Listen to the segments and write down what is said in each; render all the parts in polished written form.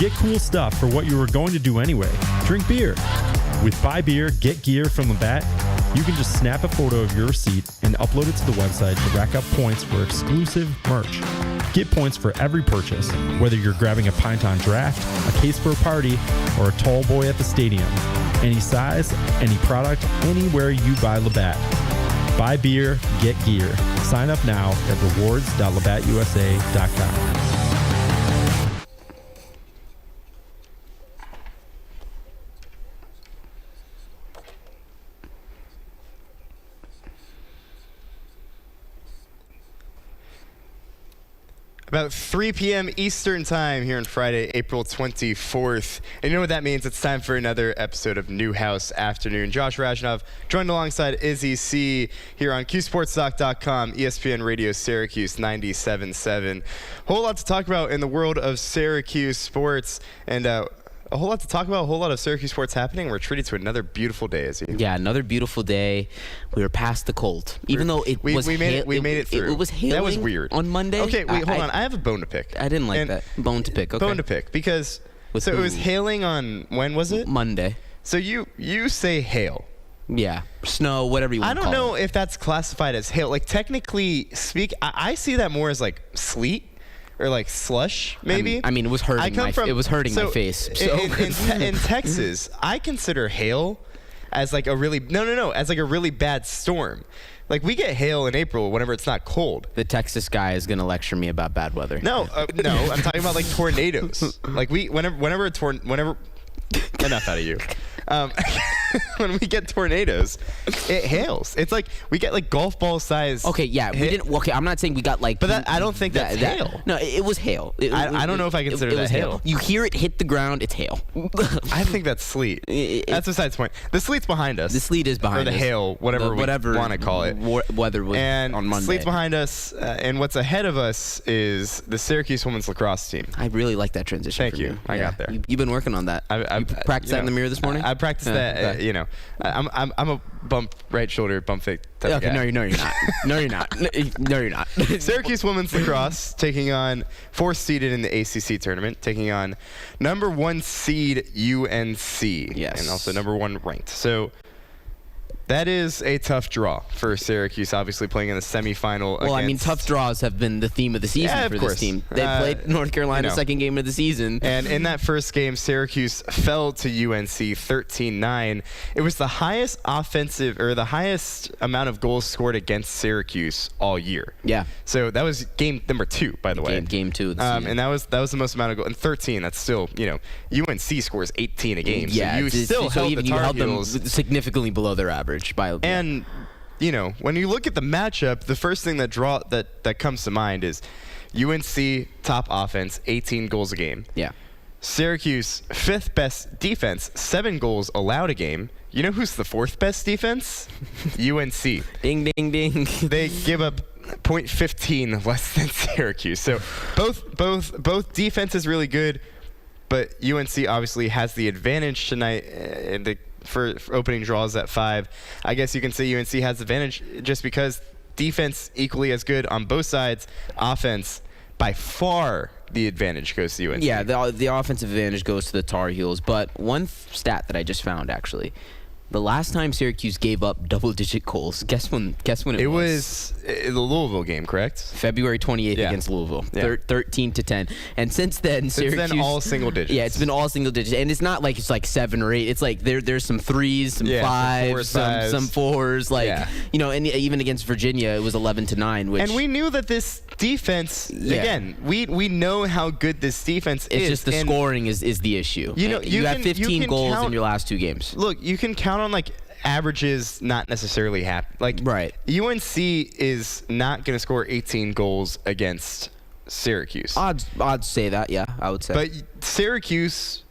Get cool stuff for what you were going to do anyway. Drink beer. With Buy Beer, Get Gear from Labatt, you can just snap a photo of your receipt and upload it to the website to rack up points for exclusive merch. Get points for every purchase, whether you're grabbing a pint on draft, a case for a party, or a tall boy at the stadium. Any size, any product, anywhere you buy Labatt. Buy beer, get gear. Sign up now at rewards.labattusa.com. About 3 p.m. Eastern Time here on Friday, April 24th. And you know what that means? It's time for another episode of Newhouse Afternoon. Josh Rajanov joined alongside Izzy C. here on QSportsDoc.com, ESPN Radio Syracuse 97.7. Whole lot to talk about in the world of Syracuse sports, and a whole lot to talk about, a whole lot of Syracuse sports happening. We're treated to another beautiful day, Izzy. Yeah, another beautiful day. We were past the cold, even though it was we made it through. It was hailing. That was weird On Monday. Okay, wait, hold on. I have a bone to pick. I didn't like that. Bone to pick. Okay. Bone to pick because With so it who? was hailing on, when was it? Monday. So you say hail. Yeah, snow, whatever you want I to don't call know it. if that's classified as hail. Like, technically I see that more as like sleet or like slush, maybe. I mean, it was hurting. It was hurting my face. So. In Texas, I consider hail as like a really as like a really bad storm. Like, we get hail in April whenever it's not cold. The Texas guy is gonna lecture me about bad weather. No, I'm talking about like tornadoes. Like, whenever enough out of you. When we get tornadoes, it hails. It's like we get like golf ball size. Okay, yeah, we didn't. Okay, I'm not saying we got like. But I don't think that's hail. No, it was hail. I don't know if I consider that hail. You hear it hit the ground, it's hail. I think that's sleet. That's besides the point. The sleet's behind us. The sleet is behind us. Or the hail, whatever we want to call it. Weather was on Monday. Sleet's behind us, and what's ahead of us is the Syracuse women's lacrosse team. I really like that transition. Thank you. I got there. You've been working on that. I practiced that in the mirror this morning. I practiced that. Okay. I'm a bump right shoulder, bump fake type of guy. No, you're not. No, you're not. No, you're not. Syracuse women's lacrosse taking on 4th seeded in the ACC tournament, taking on number 1 seed UNC. Yes. And also number 1 ranked. So that is a tough draw for Syracuse, obviously playing in the semifinal. Well, I mean, tough draws have been the theme of the season for this team. They played North Carolina second game of the season. And in that first game, Syracuse fell to UNC 13-9. It was the highest the highest amount of goals scored against Syracuse all year. Yeah. So that was game number 2, by the way. Game 2 of the season. And that was the most amount of goals. And 13, that's still, UNC scores 18 a game. Yeah. So you still held the Tar Heels them significantly below their average. And when you look at the matchup, the first thing that comes to mind is UNC top offense, 18 goals a game. Yeah. Syracuse 5th best defense, 7 goals allowed a game. You know who's the 4th best defense? UNC. Ding, ding, ding. They give up .15 less than Syracuse. So both defense is really good, but UNC obviously has the advantage tonight. For opening draws at 5. I guess you can say UNC has the advantage just because defense equally as good on both sides. Offense, by far, the advantage goes to UNC. Yeah, the offensive advantage goes to the Tar Heels. But one stat that I just found, actually, the last time Syracuse gave up double-digit goals, guess when it was? It was the Louisville game, correct? February 28th against Louisville, 13-10. And since then, Syracuse all single digits. Yeah, it's been all single digits, and it's not like it's like 7 or 8. It's like there's some 3s, some 5s, some 4s, and even against Virginia, it was 11-9. And we knew that this defense, again, we know how good this defense is. It's just the scoring is the issue. You have 15 goals in your last 2 games. Look, you can count on like averages not necessarily happen. Like, right. UNC is not going to score 18 goals against Syracuse. I'd say that, yeah, I would say. But Syracuse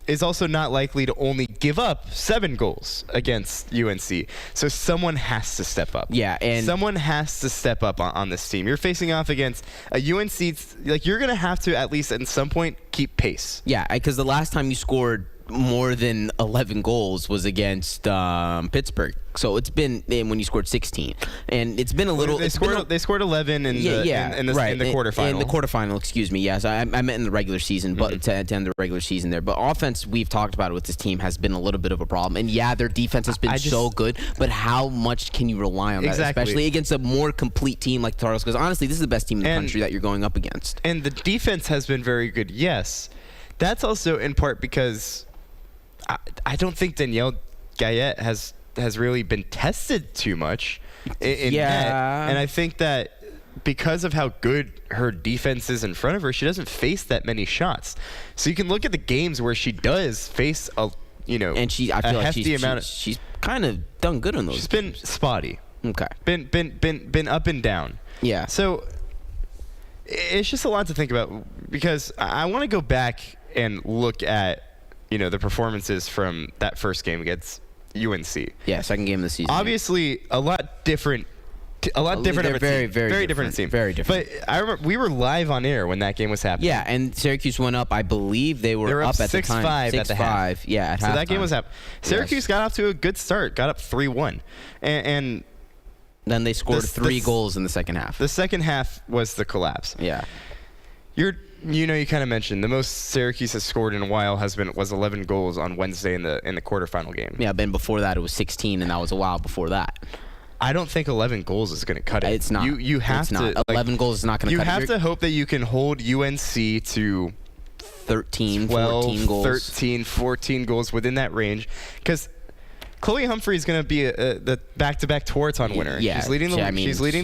is also not likely to only give up 7 goals against UNC. So someone has to step up. Yeah, and someone has to step up on this team. You're facing off against a UNC, like, you're going to have to at least at some point keep pace. Yeah, because the last time you scored more than 11 goals was against Pittsburgh. So it's been when you scored 16, and it's been a little. They scored 11 in the quarterfinal. In the quarterfinal, excuse me. Yes, I meant in the regular season, but to end the regular season there. But offense, we've talked about it with this team, has been a little bit of a problem. And yeah, their defense has been so good, but how much can you rely on that, especially against a more complete team like the Turtles? Because honestly, this is the best team in the country that you're going up against. And the defense has been very good. Yes, that's also in part because I don't think Danielle Gayette has really been tested too much in net. And I think that because of how good her defense is in front of her, she doesn't face that many shots. So you can look at the games where she does face I feel like she's kind of done good on those. She's been spotty. Okay. Been up and down. Yeah. So it's just a lot to think about, because I want to go back and look at the performances from that first game against UNC. Yeah, second game of the season. Obviously, a lot different. A lot different. They're very different team. Very different. But I remember we were live on air when that game was happening. Yeah, and Syracuse went up. I believe they were up at the time. 6-5 at the half. Yeah, at so halftime. that game was happening. Syracuse got off to a good start. Got up 3-1, and then they scored 3 goals in the second half. The second half was the collapse. Yeah. You kind of mentioned the most Syracuse has scored in a while was 11 goals on Wednesday in the quarterfinal game. Yeah, but before that it was 16, and that was a while before that. I don't think 11 goals is going to cut it. It's not. You have to. 11 goals is not going to cut it. You have to hope that you can hold UNC to 13, 12, 14 goals. 13, 14 goals within that range, because Chloe Humphrey is going to be the back-to-back Tewaaraton winner. Yeah, she's leading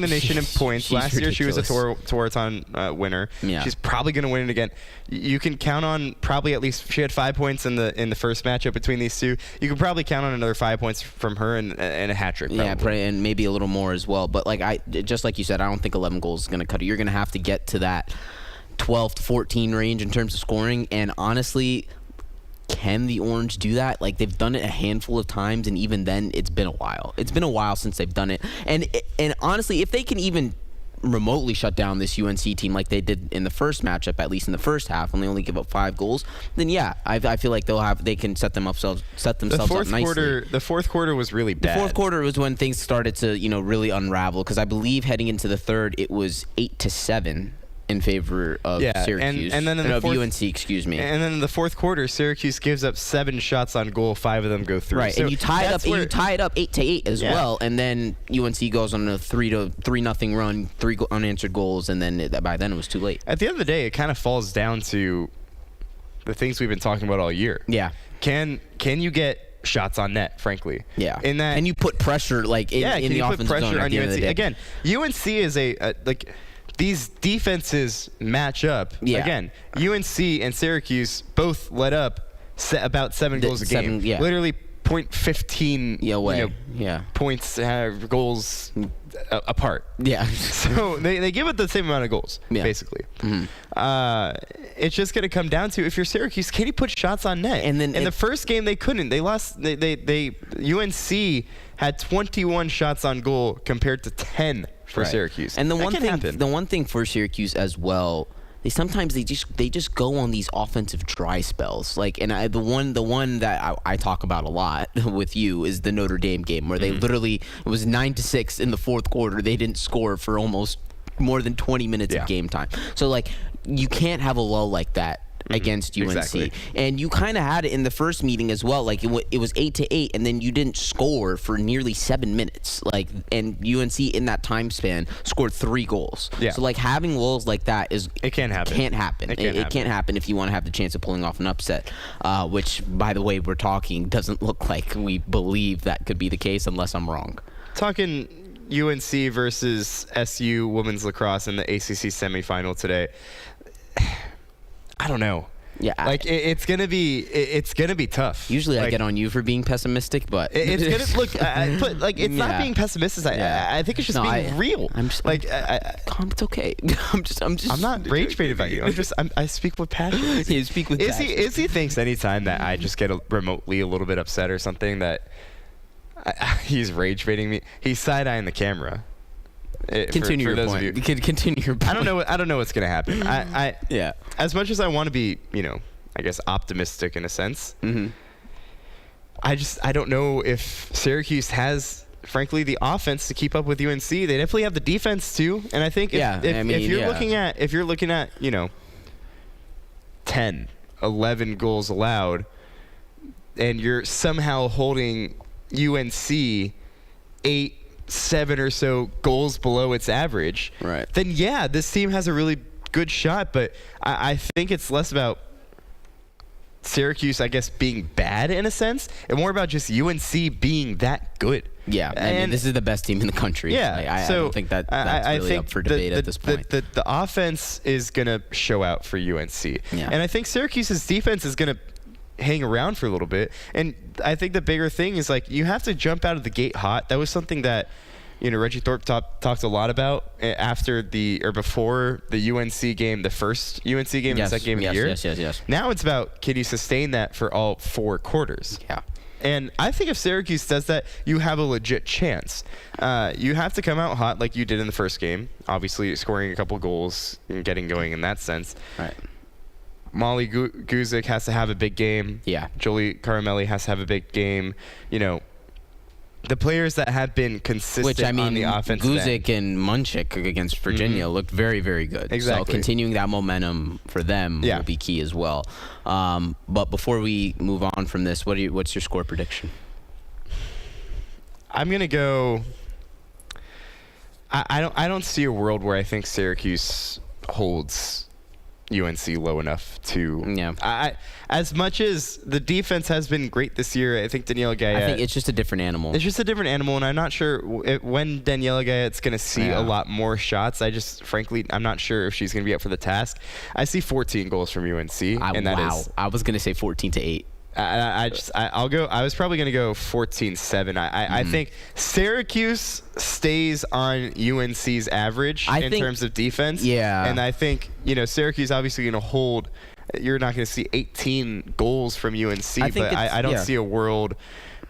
the nation in points. Last year she was a Tewaaraton winner. Yeah. She's probably going to win it again. You can count on probably at least, she had 5 points in the first matchup between these two. You can probably count on another 5 points from her and a hat trick. Yeah, and maybe a little more as well. But just like you said, I don't think 11 goals is going to cut it. You're going to have to get to that 12 to 14 range in terms of scoring, and honestly, can the Orange do that? Like, they've done it a handful of times, and even then, it's been a while. It's been a while since they've done it. And honestly, if they can even remotely shut down this UNC team like they did in the first matchup, at least in the first half, and they only give up 5 goals, then yeah, I feel like they can set themselves up nicely. The fourth quarter was really bad. The fourth quarter was when things started to really unravel, because I believe heading into the third, it was 8-7. In favor of Syracuse, and then of UNC, excuse me. And then in the fourth quarter, Syracuse gives up 7 shots on goal, 5 of them go through. Right, so and you tie it up. You tie it up 8-8 as well, and then UNC goes on a 3-0 run, 3 unanswered goals, and then by then it was too late. At the end of the day, it kind of falls down to the things we've been talking about all year. Yeah, can you get shots on net, frankly? Yeah, in that, and you put pressure in the offensive zone on UNC. Again, UNC is these defenses match up. Yeah. Again, UNC and Syracuse both let up about 7 goals a game. Yeah. Literally 0.15 points, goals apart. Yeah. So they give it the same amount of goals, basically. Mm-hmm. It's just going to come down to, if you're Syracuse, can you put shots on net? And then in the first game, they couldn't. They lost. UNC had 21 shots on goal compared to 10 for Syracuse. And the one thing for Syracuse as well, they just go on these offensive dry spells. The one that I talk about a lot with you is the Notre Dame game, where they literally, it was 9-6 in the fourth quarter. They didn't score for almost more than 20 minutes of game time. So you can't have a lull like that against UNC. Exactly. And you kind of had it in the first meeting as well. It was 8-8, and then you didn't score for nearly 7 minutes. And UNC in that time span scored 3 goals. Yeah. So having lulls like that it can't happen. It can't happen if you want to have the chance of pulling off an upset. Which, by the way, we're talking doesn't look like we believe that could be the case, unless I'm wrong. Talking UNC versus SU women's lacrosse in the ACC semifinal today. I don't know. Yeah, it's gonna be tough. Usually, I get on you for being pessimistic, but it's gonna look. It's not being pessimistic. I think it's just being real. It's okay. I'm not rage baited by you. I speak with passion. You speak with passion. Izzy thinks anytime that I just get remotely a little bit upset or something that he's rage baiting me. He's side eyeing the camera. Continue your point. Continue your point. I don't know what's gonna happen. As much as I want to be, I guess, optimistic in a sense. Mm-hmm. I don't know if Syracuse has, frankly, the offense to keep up with UNC. They definitely have the defense too, and I think if you're looking at 10, 11 goals allowed, and you're somehow holding UNC 8, 7 or so goals below its average, right, then yeah, this team has a really good shot. But I think it's less about Syracuse, I guess, being bad in a sense, and more about just UNC being that good. Yeah, I mean, this is the best team in the country. Yeah, I don't think that's really up for debate at this point. The offense is going to show out for UNC. Yeah. And I think Syracuse's defense is going to hang around for a little bit. And I think the bigger thing is, like, you have to jump out of the gate hot. That was something that, Reggie Thorpe talked a lot about before the UNC game, the first UNC game, the second game of the year. Yes. Now it's about, can you sustain that for all 4 quarters? Yeah. And I think if Syracuse does that, you have a legit chance. You have to come out hot like you did in the first game, obviously scoring a couple goals and getting going in that sense. Right. Molly Guzik has to have a big game. Yeah. Jolie Caramelli has to have a big game. The players that have been consistent on the offense. Guzik and Munchik against Virginia looked very, very good. Exactly. So continuing that momentum for them will be key as well. But before we move on from this, what's your score prediction? I'm gonna go. I don't see a world where I think Syracuse holds UNC low enough to. Yeah. As much as the defense has been great this year, I think Daniela Gayet. I think it's just a different animal. It's just a different animal, and I'm not sure when Daniela Gayet's going to see a lot more shots. Frankly, I'm not sure if she's going to be up for the task. I see 14 goals from UNC, and that is. I was going to say 14-8. I'll go. I was probably going to go 14-7. I think Syracuse stays on UNC's average in terms of defense. Yeah. And I think Syracuse obviously going to hold. You're not going to see 18 goals from UNC, but I don't see a world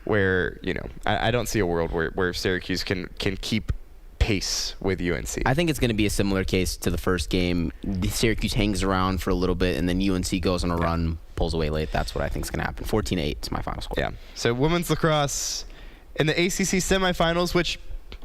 where I don't see a world where Syracuse can keep pace with UNC. I think it's going to be a similar case to the first game. Syracuse hangs around for a little bit, and then UNC goes on a run, pulls away late. That's what I think is going to happen. 14-8 is my final score. Yeah. So women's lacrosse in the ACC semifinals, which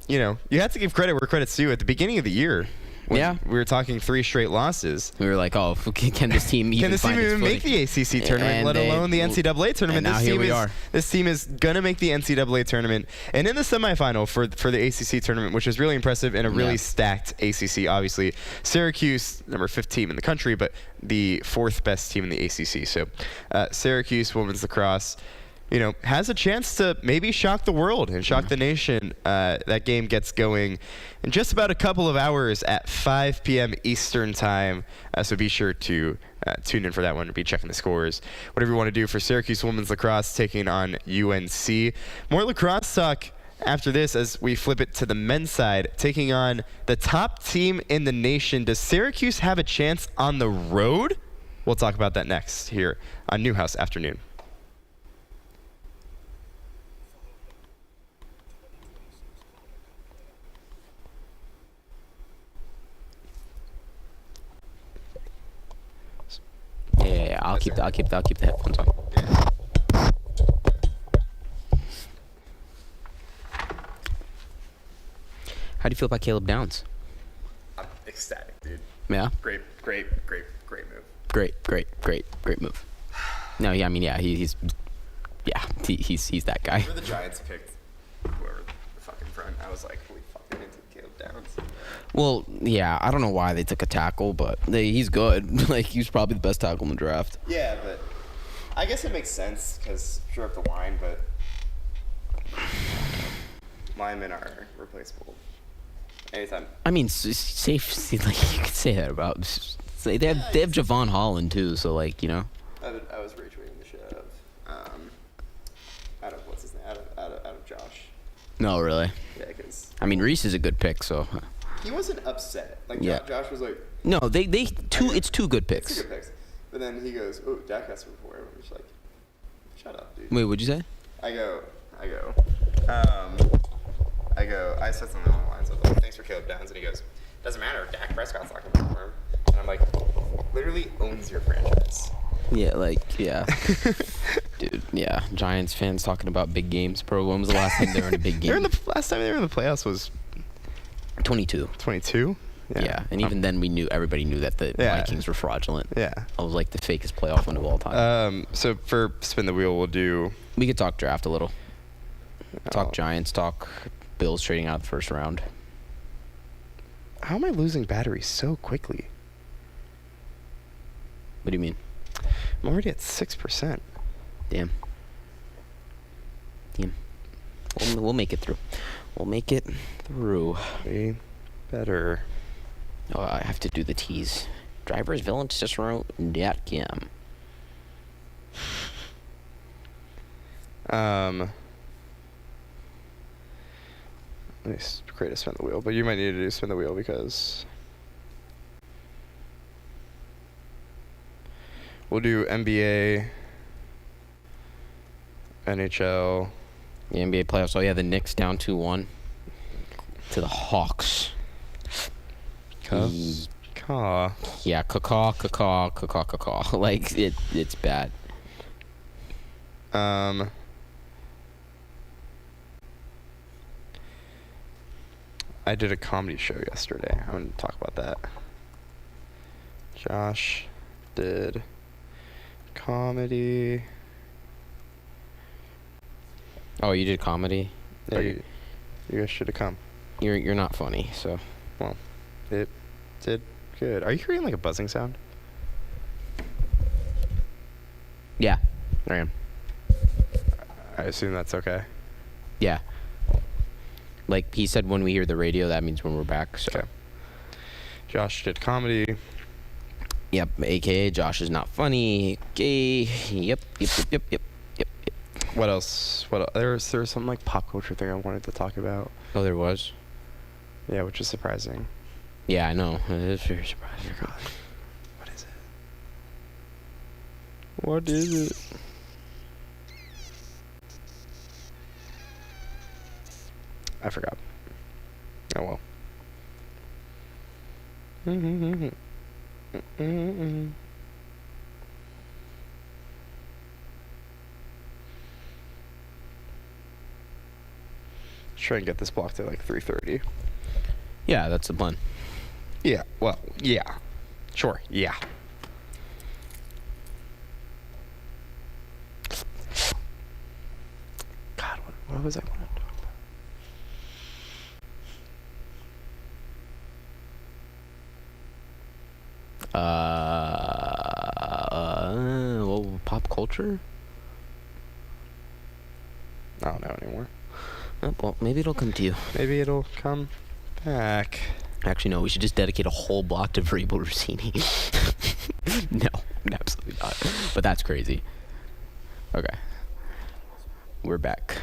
you have to give credit where credit's due. At the beginning of the year, when we were talking 3 straight losses. We were like, oh, can this team even make the ACC tournament, let alone the NCAA tournament? And now here we are. This team is going to make the NCAA tournament. And in the semifinal for the ACC tournament, which is really impressive and a really stacked ACC, obviously. Syracuse, number 5th team in the country, but the 4th best team in the ACC. So Syracuse women's lacrosse, has a chance to maybe shock the world and shock the nation. That game gets going in just about a couple of hours at 5 p.m. Eastern time. So be sure to tune in for that one and be checking the scores. Whatever you want to do for Syracuse women's lacrosse taking on UNC. More lacrosse talk after this as we flip it to the men's side, taking on the top team in the nation. Does Syracuse have a chance on the road? We'll talk about that next here on Newhouse Afternoon. Yeah. I'll keep the headphones on. How do you feel about Caleb Downs? I'm ecstatic, dude. Yeah. Great move. Great move. No, yeah, I mean, yeah, he's that guy. Whenever the Giants picked whoever the fucking front, I was like, we fucking into Caleb Downs. Well, yeah, I don't know why they took a tackle, but he's good. Like, he was probably the best tackle in the draft. Yeah, but I guess it makes sense because sure up the line, but linemen are replaceable anytime. I mean, safe. Like, you could say that about. They have Javon Holland too, so like I was retweeting the shit out of what's his name, out of Josh. No, really. Yeah, because I mean, Reese is a good pick, so. He wasn't upset. Like Josh was like. No, it's 2 good picks. 2 good picks. But then he goes, "Oh, Dak has before." I'm just like, "Shut up, dude." Wait, what'd you say? I said something along the lines of like, "Thanks for Caleb Downs," and he goes, "Doesn't matter if Dak Prescott's not going to perform." And I'm like, literally owns your franchise. Yeah, dude. Yeah, Giants fans talking about big games. Bro, when was the last time they were in a big game? Last time they were in the playoffs was 22. 22. Yeah, and even then everybody knew that the Vikings were fraudulent. Yeah. I was like the fakest playoff win of all time. So for spin the wheel, We could talk draft a little. Talk Giants, talk Bills trading out of the first round. How am I losing battery so quickly? What do you mean? I'm already at 6%. Damn. We'll make it through. Way better. Oh, I have to do the tease. driversvillagecicero.com. Let me create a spin the wheel, but you might need to do spin the wheel because we'll do NBA, NHL. The NBA playoffs. Oh, yeah, the Knicks down 2-1 to the Hawks. Caw. Yeah, caw. Like, it's bad. I did a comedy show yesterday. I'm going to talk about that. Josh did comedy. Oh, you did comedy? Yeah, you guys should have come. You're not funny, so. Well, it did good. Are you hearing like a buzzing sound? Yeah, I am. I assume that's okay. Yeah. Like he said, when we hear the radio, that means when we're back. So. Okay. Josh did comedy. Yep, AKA Josh is not funny. Gay. Yep. What else? There was some like pop culture thing I wanted to talk about. Oh, there was? Yeah, which is surprising. Yeah, I know. It is very surprising. God. What is it? I forgot. Oh well. Try and get this blocked at like 3:30. Yeah, that's the plan. Yeah. Well. Yeah. Sure. Yeah. God, what was I going to talk about? Well, pop culture? I don't know anymore. Well, maybe it'll come to you. Maybe it'll come back. Actually, no, we should just dedicate a whole block to Vrabel Rossini. No, absolutely not. But that's crazy. Okay. We're back.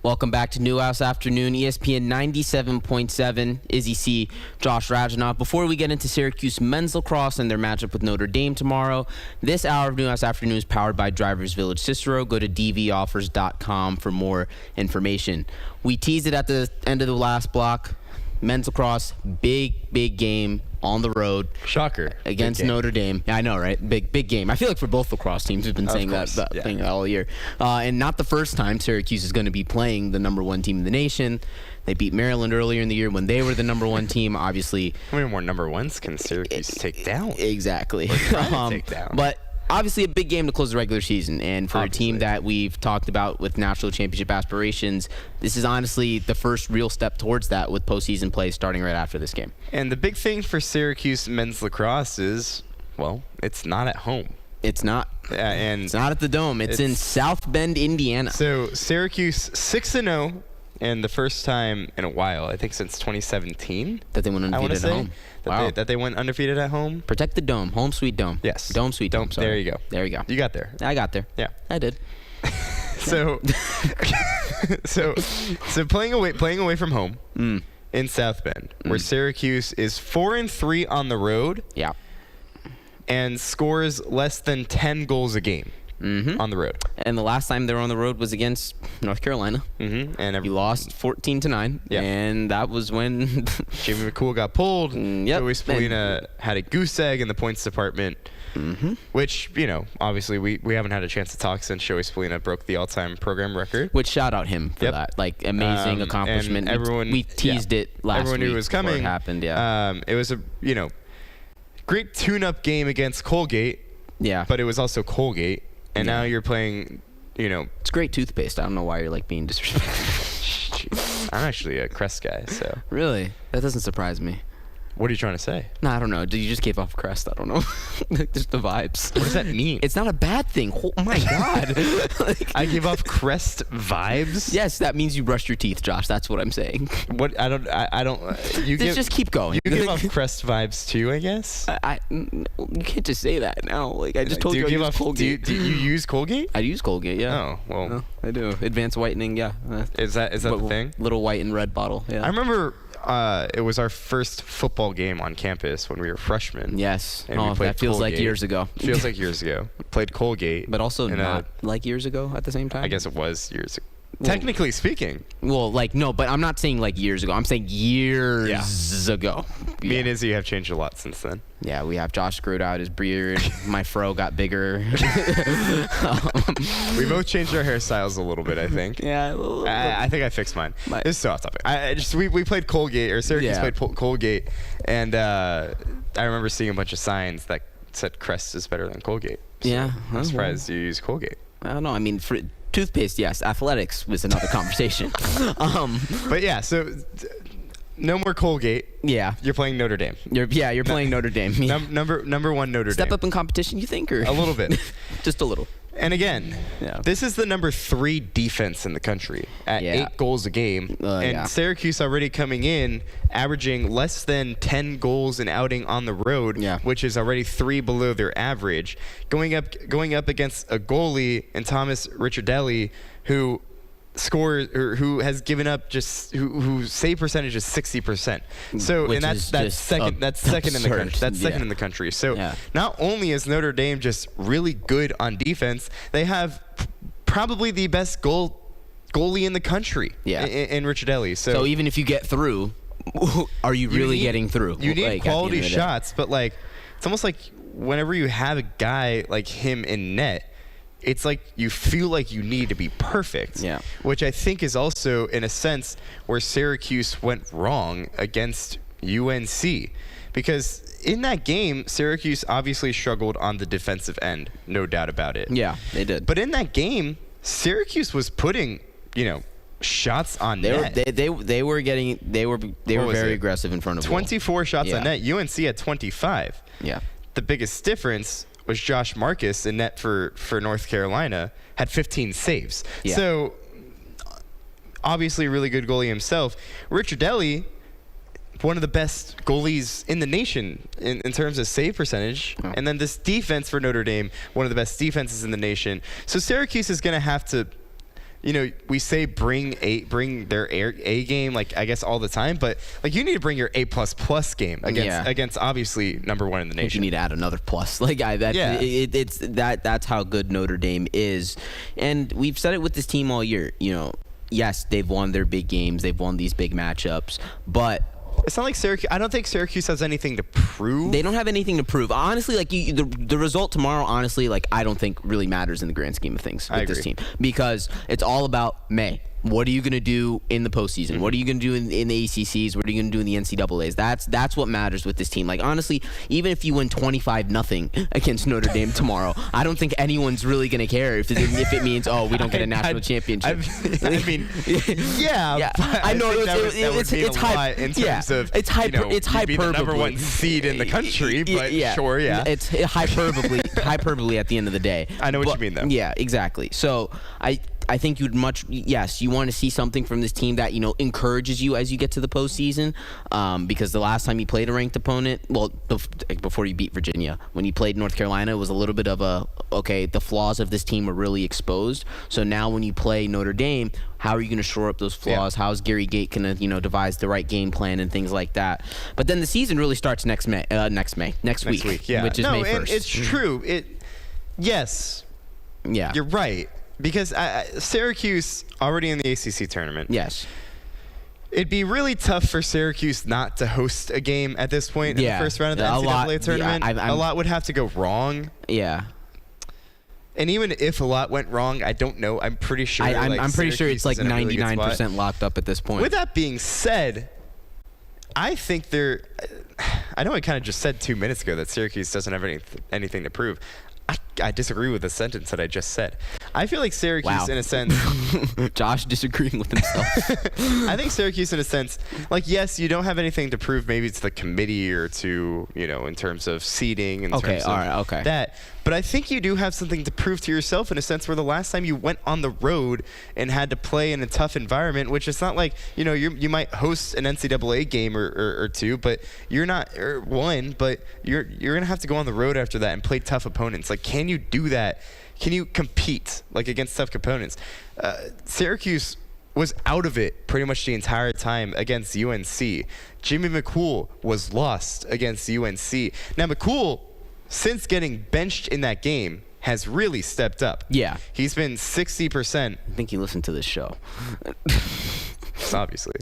Welcome back to Newhouse Afternoon, ESPN 97.7, Izzy C, Josh Rajanov. Before we get into Syracuse men's lacrosse and their matchup with Notre Dame tomorrow, this hour of Newhouse Afternoon is powered by Drivers Village Cicero. Go to dvoffers.com for more information. We teased it at the end of the last block. Men's lacrosse, big game on the road. Shocker. Against Notre Dame. Yeah, I know, right? Big game. I feel like for both lacrosse teams, we've been saying that thing all year. And not the first time Syracuse is going to be playing the number one team in the nation. They beat Maryland earlier in the year when they were the number one team. Obviously, how many more number ones can Syracuse take down? Exactly. Take down. But obviously a big game to close the regular season, and for a team that we've talked about with national championship aspirations, this is honestly the first real step towards that with postseason play starting right after this game. And the big thing for Syracuse men's lacrosse is, well, it's not at home. It's not. Yeah, and it's not at the Dome. It's in South Bend, Indiana. So Syracuse 6-0. And the first time in a while, I think since 2017, that they went undefeated at home. That they went undefeated at home. Protect the Dome. Home sweet Dome. Yes. Dome sweet Dome. There you go. There you go. You got there. I got there. Yeah. I did. So playing away from home in South Bend, where Syracuse is 4-3 on the road. Yeah. and scores less than 10 goals a game on the road. And the last time they were on the road was against North Carolina. And You lost 14-9. Yeah. And that was when Jamie McCool got pulled. Yep. Joey Spallina had a goose egg in the points department, which, you know, obviously we haven't had a chance to talk since Joey Spallina broke the all-time program record. Which shout out him for Yep. that. Like, amazing accomplishment. And everyone, we teased it last everyone week knew it was before coming. it happened, It was a, you know, great tune-up game against Colgate, Yeah. but it was also Colgate. And Yeah. now you're playing, you know, It's great toothpaste. I don't know why you're, like, being disrespectful. I'm actually a Crest guy, so. Really? That doesn't surprise me. What are you trying to say? No, I don't know. You just gave off Crest. I don't know. Just the vibes. What does that mean? It's not a bad thing. Oh my God. Like, I give off Crest vibes? yes, that means you brushed your teeth, Josh. That's what I'm saying. What? I don't. You Just keep going. You give off Crest vibes too, I guess. You can't just say that now. Like, I just told do you you I give use off Colgate. Do you use Colgate? I use Colgate, yeah. Oh, well. No, I do. Advanced whitening, yeah. Is that the thing? Little white and red bottle, yeah. I remember it was our first football game on campus when we were freshmen. Yes. And we Oh, played that feels like Colgate. years ago. Feels like years ago. Played Colgate. But also in not like years ago at the same time. I guess it was years ago. Technically speaking. Well, like, no, but I'm not saying like years ago. I'm saying years ago. Me Yeah. and Izzy have changed a lot since then. Yeah, we have Josh screwed out his beard. My fro got bigger. We both changed our hairstyles a little bit, I think. Yeah. I think I fixed mine. This is so off topic. We played Colgate, or Syracuse Yeah. played Colgate, and I remember seeing a bunch of signs that said Crest is better than Colgate. So Yeah. I'm surprised you use Colgate. I don't know. I mean, for toothpaste, yes. Athletics was another conversation. But yeah, so no more Colgate. Yeah. You're playing Notre Dame. You're playing Notre Dame. Yeah. Number one Notre Dame. Step up in competition, you think, or A little bit. Just a little. And again, Yeah. this is the number 3 defense in the country at Yeah. 8 goals a game. And Yeah. Syracuse already coming in, averaging less than 10 goals an outing on the road, Yeah. which is already 3 below their average. Going up against a goalie in Thomas Ricciardelli, who scores or who has given up whose save percentage is 60%. So Which and is that's just second in the absurd. country. That's second Yeah. in the country. So Yeah. not only is Notre Dame just really good on defense, they have probably the best goalie in the country. Yeah. In Ricciardelli. So even if you get through, are you really need- getting through? You need Like, at the end quality of the day. shots, but like it's almost like whenever you have a guy like him in net, it's like you feel like you need to be perfect. Yeah. Which I think is also in a sense where Syracuse went wrong against UNC, because in that game Syracuse obviously struggled on the defensive end, no doubt about it. Yeah, they did. But in that game, Syracuse was putting, shots on net. They were was very it? aggressive in front of goal. 24 shots Yeah. on net. UNC had 25. Yeah. The biggest difference was Josh Marcus in net for North Carolina had 15 saves. Yeah. So obviously a really good goalie himself. Ricciardelli, one of the best goalies in the nation in terms of save percentage. Oh. And then this defense for Notre Dame, one of the best defenses in the nation. So Syracuse is going to have to, we say bring their A game, like I guess all the time, but like you need to bring your A++ game against obviously number 1 in the I think you nation. need to add another plus. Like that's how good Notre Dame is, and we've said it with this team all year. Yes, they've won their big games, they've won these big matchups, but It's not like Syracuse. I don't think Syracuse has anything to prove. they don't have anything to prove. Honestly, like the result tomorrow, honestly, like I don't think really matters in the grand scheme of things with this agree. team, because it's all about May. What are you going to do in the postseason? Mm-hmm. What are you going to do in the ACCs? What are you going to do in the NCAAs? That's what matters with this team. Like honestly, even if you win 25-0 against Notre Dame tomorrow, I don't think anyone's really going to care if it means we don't get a national championship. I mean, yeah. But I know think that would mean it's a lot in terms of it's hyperbole. you'd be the number 1 seed in the country. But sure, yeah. It's hyperbole at the end of the day. I know what you mean, though. Yeah, exactly. So I think you want to see something from this team that, encourages you as you get to the postseason. Because the last time you played a ranked opponent, before you beat Virginia, when you played North Carolina, it was a little bit of the flaws of this team are really exposed. So now when you play Notre Dame, how are you going to shore up those flaws? Yeah. How is Gary Gait going to devise the right game plan and things like that? But then the season really starts next week. Yeah. Which is May 1st. And it's true. Yes. Yeah. You're right. Because Syracuse already in the ACC tournament. Yes. It'd be really tough for Syracuse not to host a game at this point in the first round of the NCAA tournament. A lot would have to go wrong. Yeah. And even if a lot went wrong, I don't know. I'm pretty sure. I'm pretty sure it's like 99% locked up at this point. With that being said, I think I know I kind of just said 2 minutes ago that Syracuse doesn't have anything to prove. I disagree with the sentence that I just said. I feel like Syracuse, in a sense... Josh disagreeing with himself. I think Syracuse, in a sense, yes, you don't have anything to prove maybe to the committee or to, in terms of seeding and terms of that. But I think you do have something to prove to yourself in a sense where the last time you went on the road and had to play in a tough environment, which it's not like, you might host an NCAA game or two, but you're not, or one, but you're going to have to go on the road after that and play tough opponents. Can you do that? Can you compete against tough opponents? Syracuse was out of it pretty much the entire time against UNC. Jimmy McCool was lost against UNC. Now McCool, since getting benched in that game, has really stepped up. Yeah. He's been 60%. I think you listened to this show. Obviously.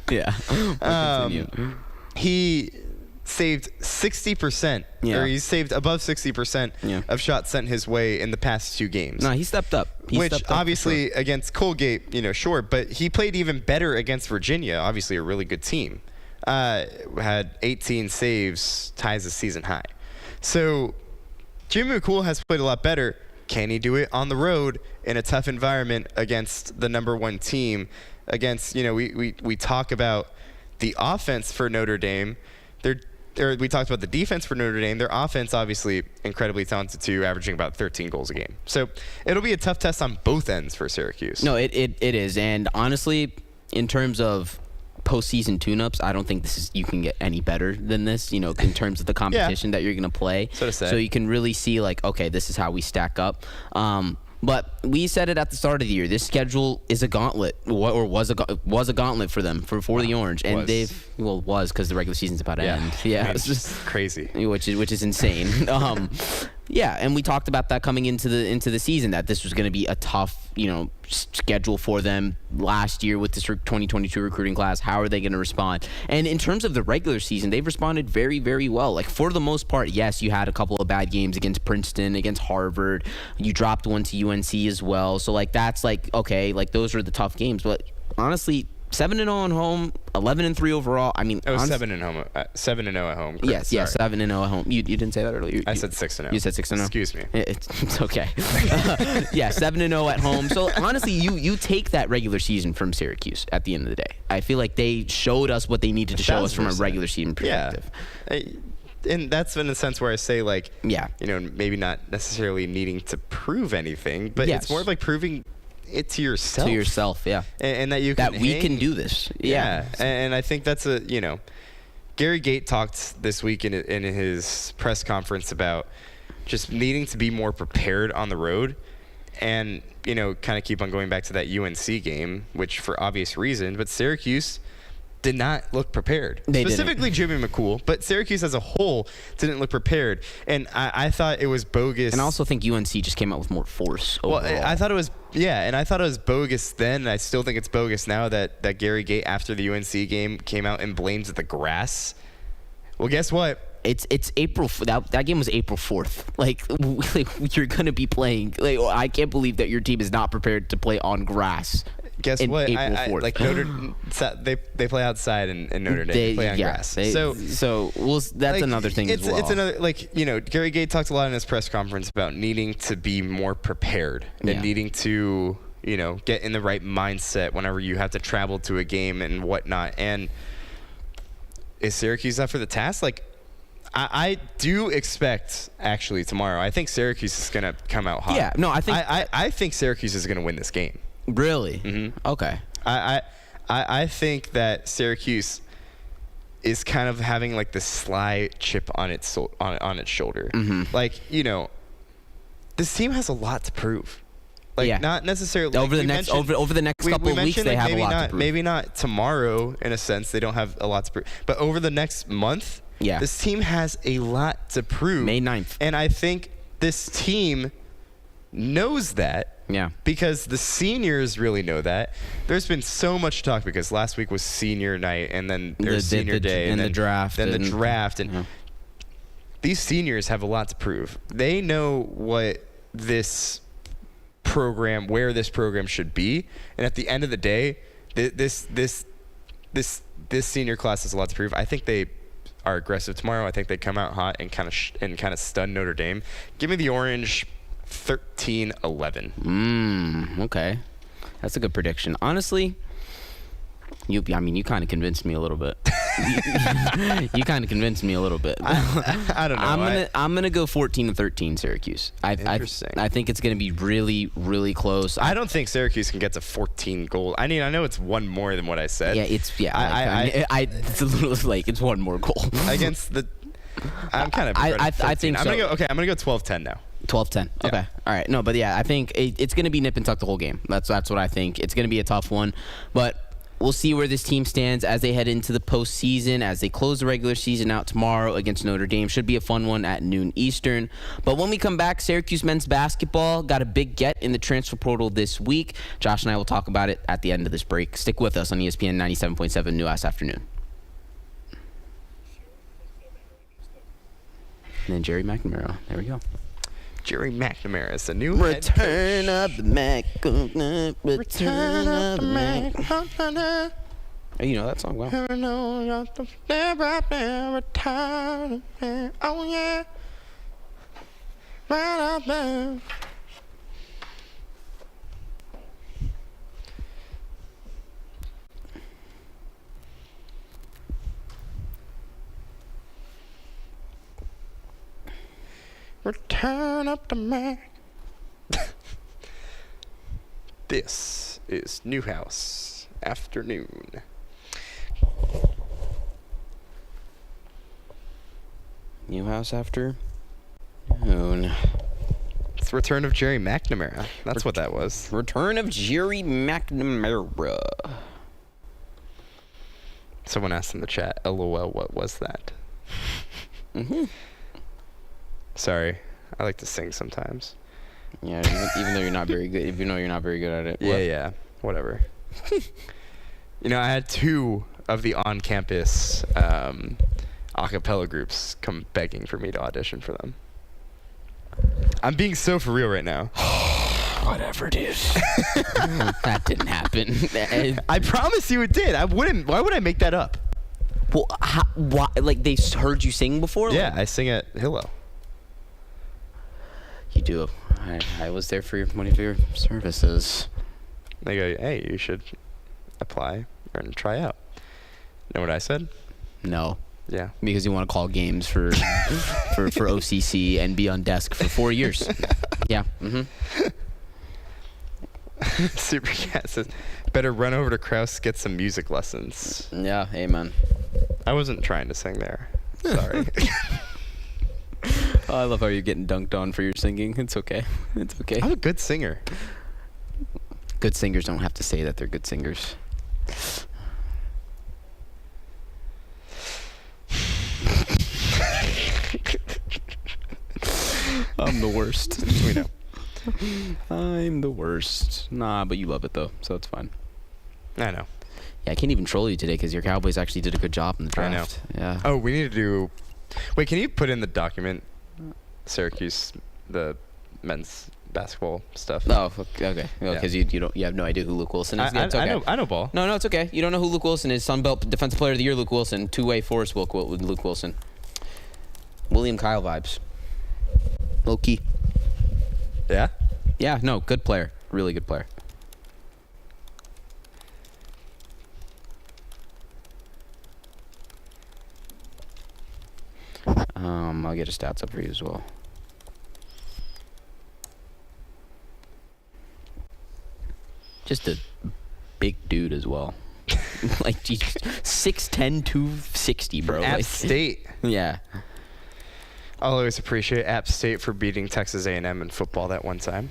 Yeah. He saved 60%, or he's saved above 60% of shots sent his way in the past 2 games. No, he stepped up. Which obviously against Colgate, sure, but he played even better against Virginia, obviously a really good team. Had 18 saves, ties a season high. So Jimmy McCool has played a lot better. Can he do it on the road in a tough environment against the number 1 team? Against, we talk about the offense for Notre Dame. We talked about the defense for Notre Dame. Their offense, obviously, incredibly talented too, averaging about 13 goals a game. So it'll be a tough test on both ends for Syracuse. No, it is. And honestly, in terms of postseason tune-ups, I don't think you can get any better than this, in terms of the competition that you're going to play. So you can really see, okay, this is how we stack up. But we said it at the start of the year. This schedule is a gauntlet, or was a gauntlet for them for the Orange, and was because the regular season's about to end. Yeah, it's just crazy, which is insane. Yeah, and we talked about that coming into the season, that this was going to be a tough, schedule for them last year with this 2022 recruiting class. How are they going to respond? And in terms of the regular season, they've responded very, very well. For the most part, yes, you had a couple of bad games against Princeton, against Harvard. You dropped one to UNC as well. So that's okay, those are the tough games. But honestly, 7-0 at home, 11-3 overall. I mean, 7-0 at home. Yes, 7-0 at home. You didn't say that earlier. I said 6-0. You said 6-0. Excuse me. It's okay. 7-0 at home. So honestly, you take that regular season from Syracuse at the end of the day. I feel like they showed us what they needed to show us from a regular season perspective. Yeah. And that's in a sense where I say maybe not necessarily needing to prove anything, but it's more of proving it to yourself. To yourself, yeah. And that you can we can do this. Yeah. And I think that's Gary Gait talked this week in his press conference about just needing to be more prepared on the road, and kind of keep on going back to that UNC game, which for obvious reason, but Syracuse did not look prepared. Specifically Jimmy McCool, but Syracuse as a whole didn't look prepared. And I thought it was bogus. And I also think UNC just came out with more force overall. Well, I thought it was, and I thought it was bogus then, and I still think it's bogus now that Gary Gait, after the UNC game, came out and blamed the grass. Well, guess what? It's April. That game was April 4th. You're going to be playing. I can't believe that your team is not prepared to play on grass. Guess what? They play outside in Notre Dame. They play on grass. That's another thing as well. It's another Gary Gait talked a lot in his press conference about needing to be more prepared and needing to get in the right mindset whenever you have to travel to a game and whatnot. And is Syracuse up for the task? I do expect actually tomorrow. I think Syracuse is gonna come out hot. Yeah, no, I think I think Syracuse is gonna win this game. really. Mhm. Okay. I think that Syracuse is kind of having like this sly chip on its on its shoulder. Like, you know, this team has a lot to prove. Like, Yeah. not necessarily Over like the we next mentioned- over the next we couple of weeks, mentioned, they like, have a maybe lot not, to prove. Maybe not tomorrow in a sense. They don't have a lot to prove. But over the next month, Yeah. this team has a lot to prove. May 9th. And I think this team knows that. Yeah. Because the seniors really know that. There's been so much talk because last week was senior night and then there's senior day and then the draft. Then the and- draft. And yeah. these seniors have a lot to prove. They know what this program, where this program should be. And at the end of the day, this senior class has a lot to prove. I think they are aggressive tomorrow. I think they come out hot and kind of stun Notre Dame. Give me the Orange 13-11. Okay. That's a good prediction. Honestly, you kind of convinced me a little bit. You kind of convinced me a little bit. I don't know. I'm gonna go 14-13 Syracuse. Interesting. I think it's gonna be really, really close. I don't think Syracuse can get to 14 goals. I mean, I know it's one more than what I said. Yeah, it's it's a little like it's one more goal against the. I'm kind of. I think I'm so. gonna go. I'm gonna go 12-10 now. 12-10. Yeah. Okay. All right. No, but yeah, I think it's going to be nip and tuck the whole game. That's what I think. It's going to be a tough one, but we'll see where this team stands as they head into the postseason, as they close the regular season out tomorrow against Notre Dame. Should be a fun one at noon Eastern. But when we come back, Syracuse men's basketball got a big get in the transfer portal this week. Josh and I will talk about it at the end of this break. Stick with us on ESPN 97.7 Newhouse Afternoon. And then Jerry McNamara. There we go. Jerry McNamara is the new Return of the Mac. Return of the Mac. Hey, you know that song, wow. Oh yeah. Right up there. Return up the Mac. This is Newhouse Afternoon. Newhouse Afternoon. It's the return of Jerry McNamara. That's what that was. Return of Jerry McNamara. Someone asked in the chat, LOL, what was that? Sorry, I like to sing sometimes. Yeah, even though you're not very good, even though you're not very good at it. Yeah, whatever. You know, I had 2 of the on-campus a cappella groups come begging for me to audition for them. I'm being so for real right now. Whatever, dude. That didn't happen. I promise you it did. I wouldn't. Why would I make that up? Well, why? Like they heard you sing before? Yeah, Like, I sing at Hilo. you do. I was there for one of your services. They go, hey, you should apply and try out. You know what I said? No. Yeah. Because you want to call games for for OCC and be on desk for 4 years. Yeah. Supercat says, better run over to Kraus, get some music lessons. Yeah. Amen. I wasn't trying to sing there. Sorry. Oh, I love how you're getting dunked on for your singing. It's okay. It's okay. I'm a good singer. Good singers don't have to say that they're good singers. I'm the worst. We know. I'm the worst. Nah, but you love it though, so it's fine. I know. Yeah, I can't even troll you today because your Cowboys actually did a good job in the I know. draft. Yeah. Oh, we need to do. Wait, can you put in the document Syracuse, the men's basketball stuff? Oh, okay. Because Yeah. you have no idea who Luke Wilson is. Yeah, it's okay. I know ball. No, it's okay. You don't know who Luke Wilson is. Sunbelt Defensive Player of the Year, Luke Wilson. Two-way force with Luke Wilson. William Kyle vibes. Low key. Yeah. Yeah, no, good player. Really good player. I'll get his stats up for you as well. Just a big dude as well. Like, 6'10", 260, bro. App Like, State. Yeah. I'll always appreciate App State for beating Texas A&M in football that one time.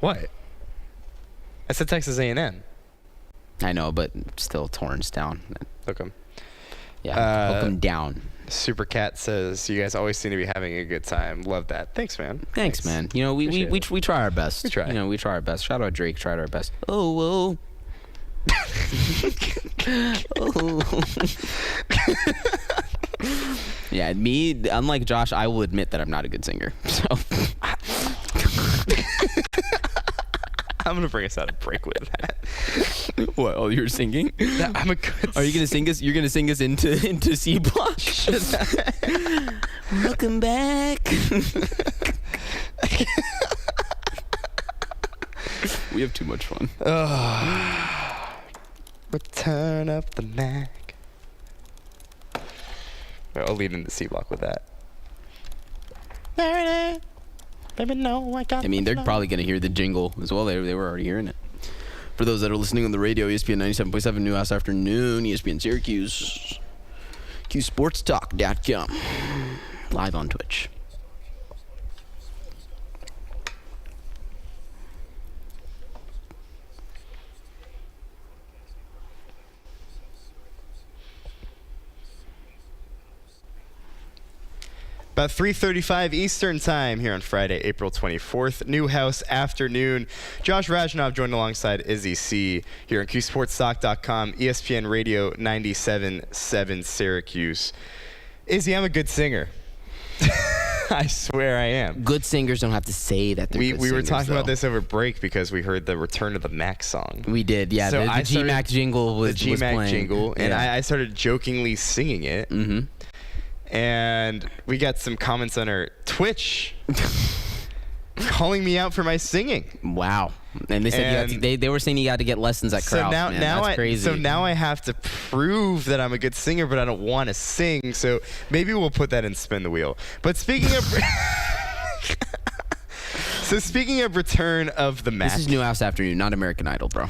What? I said Texas A&M. I know, but still Torrance down. Look 'em. Yeah, hook him down. Super Cat says, you guys always seem to be having a good time. Love that. Thanks, man. Thanks, man. You know, we try our best. We try. You know, we try our best. Shout out Drake, tried our best. Oh, oh. Yeah, me, unlike Josh, I will admit that I'm not a good singer. So I'm going to bring us out a break with that. what? Oh, you're singing? I'm a good Are you going to sing us? You're going to sing us into C block? Welcome back. We have too much fun. Return of the Mac. I'll lead into C block with that. Baby, no, I mean, they're probably going to hear the jingle as well. They were already hearing it. For those that are listening on the radio, ESPN 97.7 Newhouse Afternoon, ESPN Syracuse, QSportsTalk.com, live on Twitch. About 3:35 Eastern Time here on Friday, April 24th. Newhouse Afternoon. Josh Rajanov joined alongside Izzy C. here on QSportsTalk.com, ESPN Radio 97.7 Syracuse. Izzy, I'm a good singer. I swear I am. Good singers don't have to say that they're good We were singers, talking about though. this over break because we heard the Return of the Mac song. We did, yeah. So The I started- GMAC jingle was the GMAC playing. jingle, and Yeah. I started jokingly singing it. Mm-hmm. And we got some comments on our Twitch calling me out for my singing. Wow. And they said they were saying you got to get lessons at Kraus. now man. now That's crazy. So now I have to prove that I'm a good singer, but I don't want to sing. So maybe we'll put that in Spin the Wheel. But speaking of So speaking of Return of the Mac. This is Newhouse Afternoon, not American Idol, bro.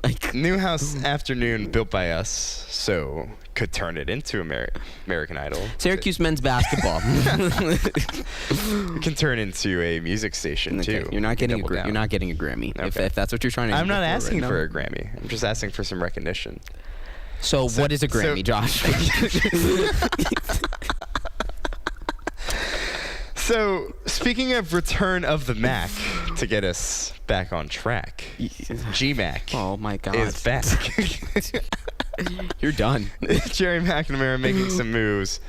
Like, Newhouse Afternoon built by us, so could turn it into American Idol. Syracuse men's basketball. It can turn into a music station Okay, too. You're not getting Double down. you're not getting a Grammy. Okay. If that's what you're trying to. I'm not aim asking right for now. a Grammy. I'm just asking for some recognition. So what is a Grammy, Josh? So, speaking of Return of the Mac, to get us back on track, GMAC Oh my God. is back. You're done. Jerry McNamara making some moves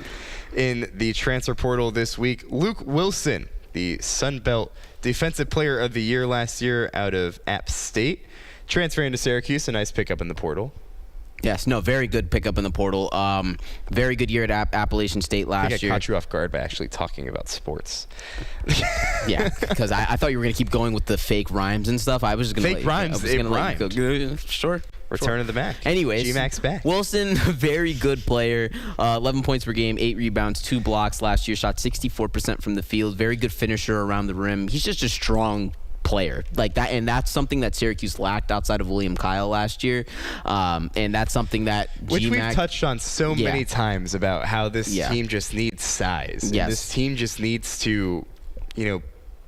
in the transfer portal this week. Luke Wilson, the Sun Belt Defensive Player of the Year last year out of App State, transferring to Syracuse, a nice pickup in the portal. Yes, no, very good pickup in the portal. Very good year at Appalachian State I last think I year. caught you off guard by actually talking about sports. Yeah, because I thought you were going to keep going with the fake rhymes and stuff. I was just going to Fake rhymes, it rhymed. Sure. Return of the Mac. Anyways, GMAC's back. Wilson, very good player. 11 points per game, 8 rebounds, 2 blocks last year. Shot 64% from the field. Very good finisher around the rim. He's just a strong player like that, and that's something that Syracuse lacked outside of William Kyle last year, and that's something that Which GMAC, we've touched on so many times about how this Yeah. team just needs size. And Yes. this team just needs to,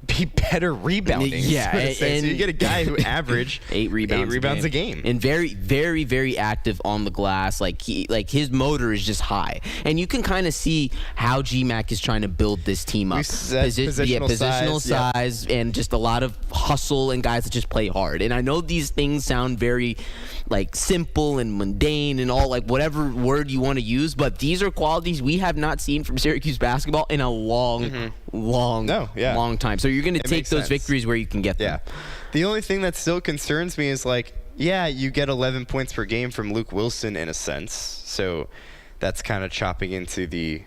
be better rebounding. Yeah, so to say. So you get a guy who averaged 8 rebounds a game. and very, very, very active on the glass. Like his motor is just high, and you can kind of see how GMAC is trying to build this team up. We said positional size, and just a lot of hustle and guys that just play hard. And I know these things sound very like simple and mundane and all, like whatever word you want to use, but these are qualities we have not seen from Syracuse basketball in a long time. So you're going to take makes those sense. victories where you can get them. Yeah. The only thing that still concerns me is you get 11 points per game from Luke Wilson in a sense. So that's kind of chopping into the,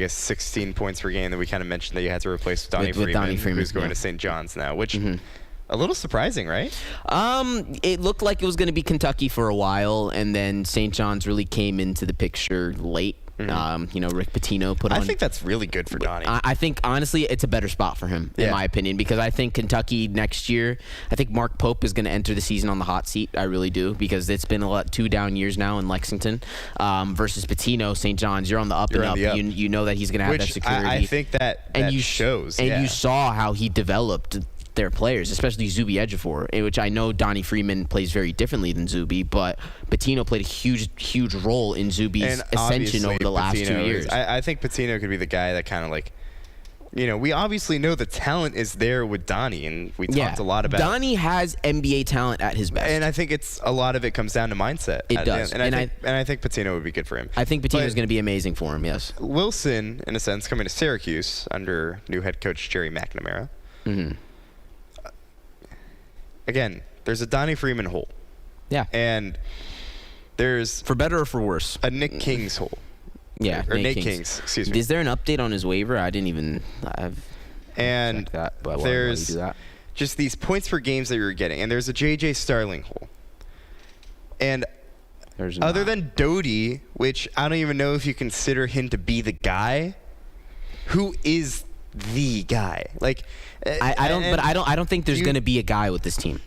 16 points per game that we kind of mentioned that you had to replace Donnie With Donnie Freeman, Freeman, who's going yeah. to St. John's now, which a little surprising, right? It looked like it was going to be Kentucky for a while, and then St. John's really came into the picture late. Rick Pitino put on. I think that's really good for Donnie. I think, honestly, it's a better spot for him, in my opinion, because I think Kentucky next year, I think Mark Pope is going to enter the season on the hot seat. I really do, because it's been 2 down years now in Lexington versus Pitino, St. John's. You're on the up and up. You know that he's going to have that security. I think that shows. And you saw how he developed their players, especially Zuby Ejiofor, which I know Donnie Freeman plays very differently than Zuby, but Pitino played a huge role in Zuby's ascension over the last 2 years. I think Pitino could be the guy that kind of we obviously know the talent is there with Donnie, and we talked a lot about Donnie has NBA talent at his best. And I think a lot of it comes down to mindset. It does. And I think Patino would be good for him. I think Patino is going to be amazing for him, yes. Wilson, in a sense, coming to Syracuse under new head coach Jerry McNamara. Mm-hmm. Again, there's a Donnie Freeman hole. Yeah. And there's... For better or for worse. A Nick King's hole. Yeah, or Nate King's, excuse me. Is there an update on his waiver? I didn't even... And that, but there's do that? Just these points per games that you're getting. And there's a J.J. Starling hole. And other than Doty, which I don't even know if you consider him to be the guy, who is the guy? I don't think there's going to be a guy with this team.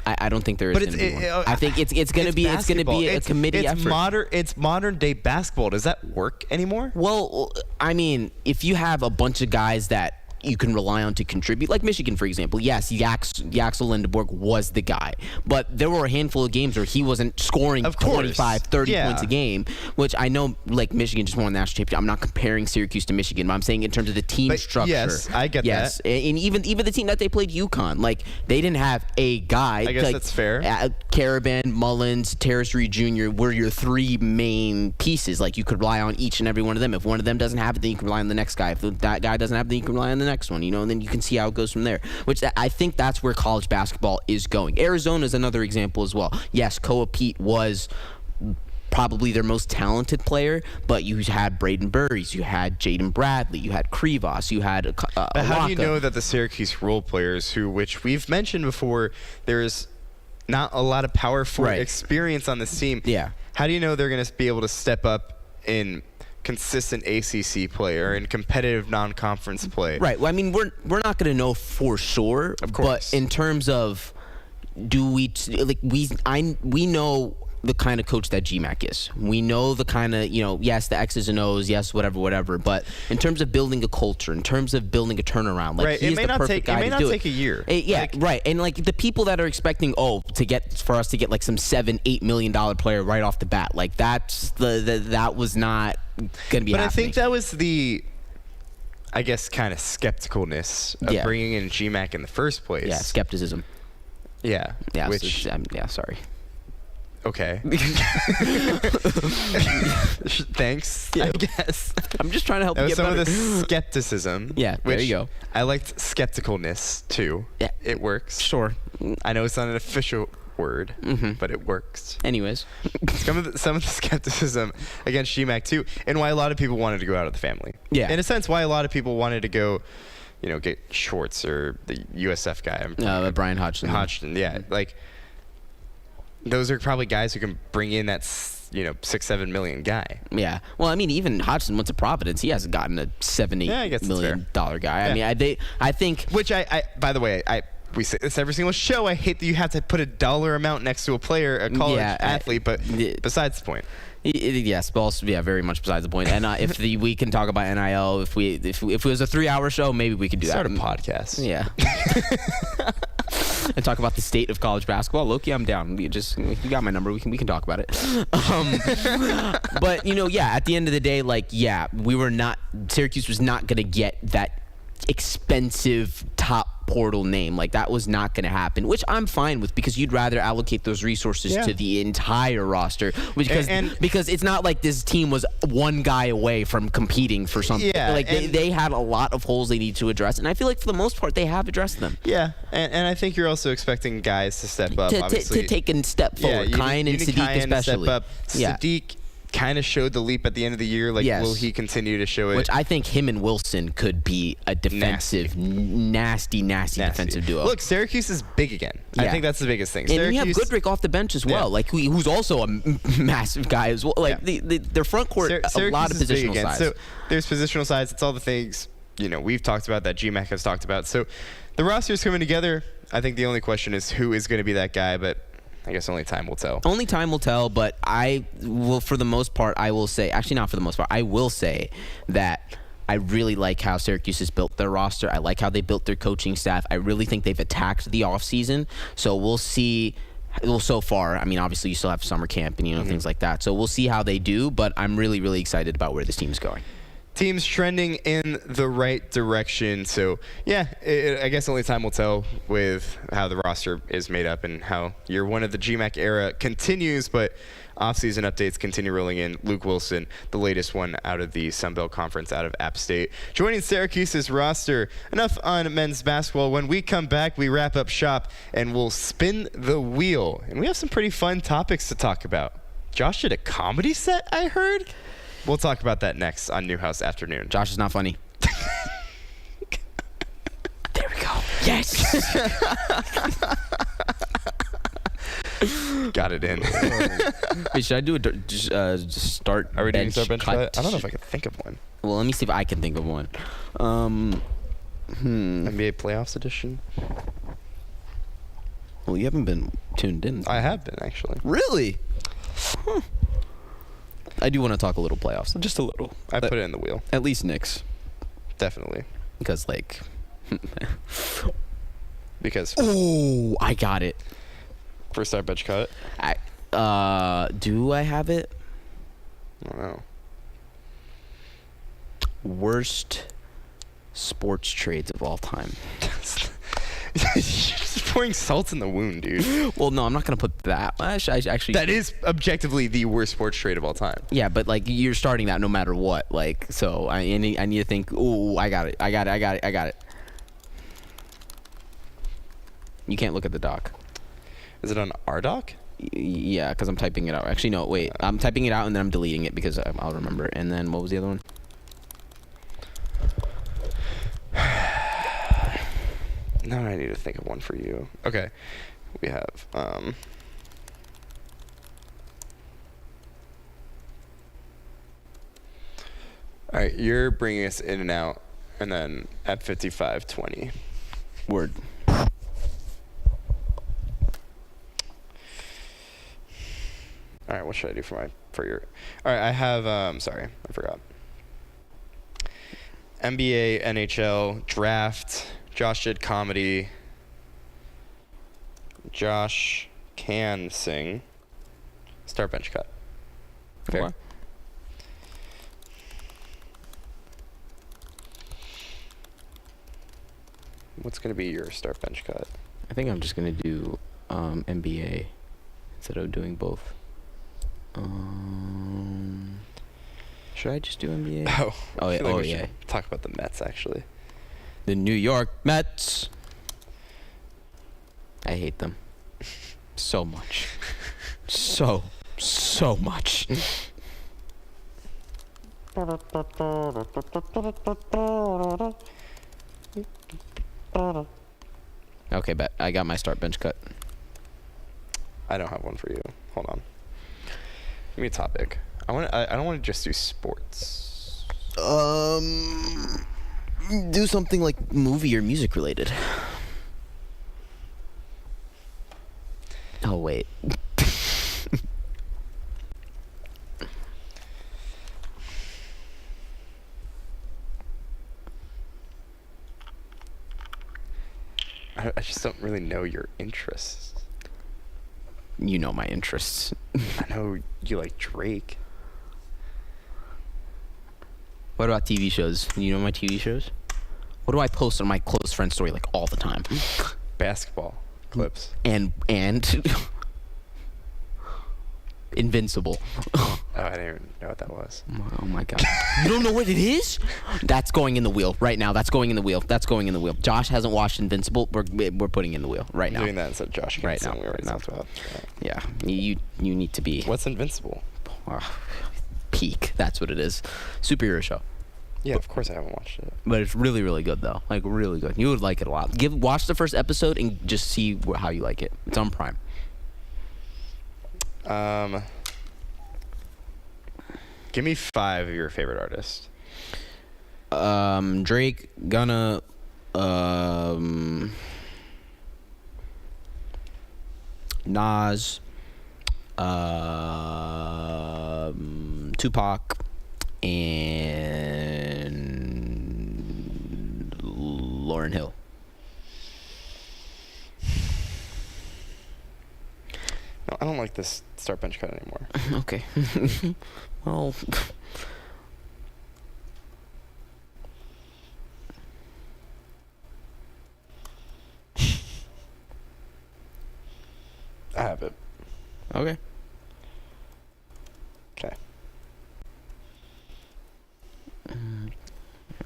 I don't think there is going to be one. I think it's going to be a committee effort. It's modern day basketball. Does that work anymore? Well, I mean, if you have a bunch of guys that you can rely on to contribute, like Michigan, for example. Yes, Yaxel Lindeborg was the guy, but there were a handful of games where he wasn't scoring 25, 30 points a game, which I know, Michigan just won the national championship. I'm not comparing Syracuse to Michigan, but I'm saying in terms of the team structure. Yes, I get that. And even the team that they played, UConn, they didn't have a guy. I guess that's fair. Caravan, Mullins, Terrace Reed Jr. were your 3 main pieces. You could rely on each and every one of them. If one of them doesn't have it, then you can rely on the next guy. If that guy doesn't have it, then you can rely on the next one, and then you can see how it goes from there, which I think that's where college basketball is going. Arizona is another example as well. Yes, Koa Pete was probably their most talented player, but you had Braden Burries, you had Jaden Bradley, you had Krivas, you had But how do you know that the Syracuse role players, which we've mentioned before, there's not a lot of power forward experience on this team. Yeah. How do you know they're going to be able to step up in consistent ACC play or in competitive non-conference play? Right. Well, I mean, we're not going to know for sure. Of course. But in terms of, we know the kind of coach that GMAC is. We know the kind of, yes, the X's and O's, yes, whatever. But in terms of building a culture, in terms of building a turnaround, it may not take a year. Right. And the people that are expecting, for us to get some $7-8 million player right off the bat, that was not going to be happening. I think that was the, kind of skepticalness of bringing in GMAC in the first place. Yeah, skepticism. Yeah. Yeah. Which, sorry. Okay. Thanks, I guess. I'm just trying to help you get better. Some of the skepticism. Yeah, there you go. I liked skepticalness, too. Yeah. It works. Sure. I know it's not an official word, but it works. Anyways. Some of the skepticism against GMAC, too, and why a lot of people wanted to go out of the family. Yeah. In a sense, why a lot of people wanted to go, get Schwartz or the USF guy. Brian Hodgson. Yeah. Those are probably guys who can bring in that, $6-7 million guy. Yeah. Well, I mean, even Hodgson went to Providence. He hasn't gotten a $7-8 million guy. Yeah. I mean, I think. Which by the way, we say this every single show. I hate that you have to put a dollar amount next to a player, a college athlete. But besides the point. Yes, but also, very much besides the point. And if we can talk about NIL, if it was a 3-hour show, maybe we could do Start that. Start a podcast. Yeah. And talk about the state of college basketball. Loki, I'm down. You got my number. We can talk about it. But at the end of the day, Syracuse was not going to get that expensive top portal name. That was not going to happen, which I'm fine with, because you'd rather allocate those resources to the entire roster, because it's not like this team was one guy away from competing for something. Yeah, they had a lot of holes they need to address, and I feel like for the most part they have addressed them. Yeah, and I think you're also expecting guys to step up, to take a step forward. Kine and Sadiq especially. Sadiq kind of showed the leap at the end of the year. Like, Yes. will he continue to show it? Which I think him and Wilson could be a defensive, nasty defensive duo. Look, Syracuse is big again. I Yeah. think that's the biggest thing. And you have Syracuse, Goodrick off the bench as well, Yeah. like who's also a massive guy as well. Like Yeah. their front court, a Syracuse lot of is big positional again. size. So there's positional size. It's all the things, we've talked about, that GMAC has talked about. So the roster is coming together. I think the only question is who is going to be that guy, but I guess only time will tell. Only time will tell, but I will, for the most part, I will say, actually not for the most part, I will say that I really like how Syracuse has built their roster. I like how they built their coaching staff. I really think they've attacked the offseason. So we'll see. Well, so far, I mean, obviously you still have summer camp and, things like that. So we'll see how they do, but I'm really, really excited about where this team's going. Team's trending in the right direction. So, yeah, I guess only time will tell with how the roster is made up and how year one of the GMAC era continues. But offseason updates continue rolling in. Luke Wilson, the latest one out of the Sun Belt Conference out of App State, joining Syracuse's roster. Enough on men's basketball. When we come back, we wrap up shop and we'll spin the wheel. And we have some pretty fun topics to talk about. Josh did a comedy set, I heard. We'll talk about that next on Newhouse Afternoon. Josh is not funny. There we go. Yes. Got it in. Wait, should I do just start? Are we doing bench our bench cut? cut? I don't know if I can think of one. Well, let me see if I can think of one. NBA Playoffs edition? Well, you haven't been tuned in. I have been, actually. Really? Huh. I do want to talk a little playoffs, just a little. I put it in the wheel. At least Knicks, Definitely. because like. Because Oh, I got it. first our bench cut. Do I have it? I don't know. Worst sports trades of all time. You're just pouring salt in the wound, dude. Well, no, I'm not gonna put that. I actually. That is objectively the worst sports trade of all time. Yeah, but like you're starting that no matter what. Like, so I need to think. Oh, I got it. You can't look at the doc. Is it on our doc? Yeah, because I'm typing it out. Actually, no, wait. I'm typing it out and then I'm deleting it because I'll remember. And then what was the other one? Now I need to think of one for you. Okay. We have, all right, you're bringing us in and out, and then at 55:20. Word. All right, what should I do for your? All right, I have. Sorry, I forgot. NBA, NHL, draft. Josh did comedy. Josh can sing. Start bench cut. Fair. Okay. What's gonna be your start bench cut? I think I'm just gonna do NBA instead of doing both. Should I just do NBA? Oh, Oh, I yeah, feel like oh, we should yeah. Talk about the Mets actually. The New York Mets. I hate them so much. so much. Okay, bet. I got my start bench cut. I don't have one for you. Hold on. Give me a topic. I don't want to just do sports. Do something like movie or music related. Oh, wait. I just don't really know your interests. You know my interests. I know you like Drake. What about TV shows? You know my TV shows? What do I post on my close friend story like all the time? Basketball clips. And Invincible. Oh, I didn't even know what that was. Oh my god. You don't know what it is? That's going in the wheel right now. That's going in the wheel. Josh hasn't watched Invincible. We're putting in the wheel right now. Doing that instead of Josh can't Right sing. now. We already Right now. talked about. Yeah. You need to be. What's Invincible? peak. That's what it is. Superhero show. Yeah, of course I haven't watched it. But it's really, really good, though. Like, really good. You would like it a lot. Watch the first episode and just see how you like it. It's on Prime. Give me 5 of your favorite artists. Drake, Gunna, Nas, Tupac, and Lauryn Hill. No, I don't like this start bench cut anymore. Okay. Well, I have it. okay. Okay.